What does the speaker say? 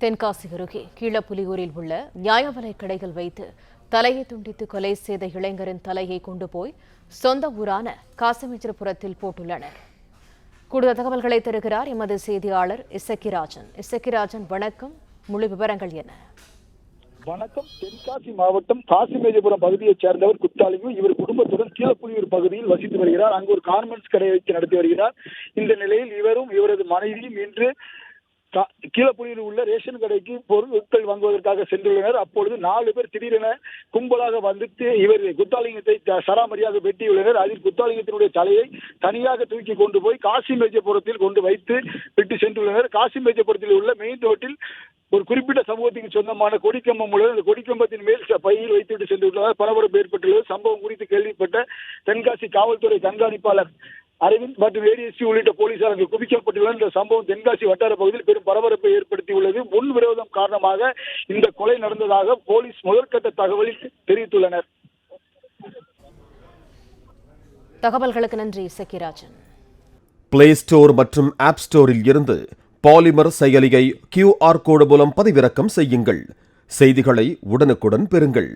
தென்காசி அருகே கீழப்புலியூரில் உள்ள நியாய விலைக் கடைகள் வைத்து தலையை துண்டித்து கொலை செய்த இளைஞரின் தலையை கொண்டு போய் சொந்த ஊரான காசிமேஜரபுரத்தில் போட்டுள்ளனர். கூடுதல் தகவல்களை தருகிறார் எமது செய்தியாளர் இசக்கிராஜன். வணக்கம். முழு விவரங்கள் என்ன? வணக்கம். தென்காசி மாவட்டம் காசிமேஜரபுரம் பகுதியைச் சேர்ந்தவர் குத்தாலியும் இவர் குடும்பத்துடன் கீழப்புலியூர் பகுதியில் வசித்து வருகிறார். அங்கு ஒரு கார்மெண்ட்ஸ் கடை வைத்து நடத்தி வருகிறார். இந்த நிலையில் இவரும் இவரது மனைவியும் இன்று கீழப்புலியில் உள்ள ரேஷன் கடைக்கு பொருட்கள் வாங்குவதற்காக சென்றுள்ளனர். அப்பொழுது 4 பேர் திடீரென கும்பலாக வந்துட்டு இவர் குத்தாலிங்கத்தை சராமரியாக வெட்டியுள்ளனர். அதில் குத்தாலிங்கத்தினுடைய தலையை தனியாக தூக்கி கொண்டு போய் காசிமேஜரபுரத்தில் கொண்டு வைத்து விட்டு சென்றுள்ளனர். காசிமேஜரபுரத்தில் உள்ள மெயின் ரோட்டில் ஒரு குறிப்பிட்ட சமூகத்துக்கு சொந்தமான கொடிக்கம்பம் உள்ளது. அந்த கொடிக்கம்பத்தின் மேல் பையில் வைத்துவிட்டு சென்றுள்ளனர். பரபரப்பு ஏற்பட்டுள்ளது. சம்பவம் குறித்து கேள்விப்பட்ட தென்காசி காவல்துறை கண்காணிப்பாளர் அரவிந்த் மற்றும் ஏடிஎஸ்பி உள்ளிட்ட போலீசார் அங்கு குவிக்கப்பட்டுள்ள இந்த சம்பவம் தென்காசி வட்டார பகுதியில் பெரும் பரபரப்பை ஏற்படுத்தியுள்ளது. முன் விரோதம் காரணமாக இந்த கொலை நடந்ததாக போலீஸ் முதற்கட்ட தகவலில் தெரிவித்துள்ளனர். தகவல்களுக்கு நன்றி இசக்கிராஜன். பிளே ஸ்டோர் மற்றும் ஆப் ஸ்டோரில் இருந்து பாலிமர் செயலியை QR கோடு மூலம் பதிவிறக்கம் செய்யுங்கள். செய்திகளை உடனுக்குடன் பெறுங்கள்.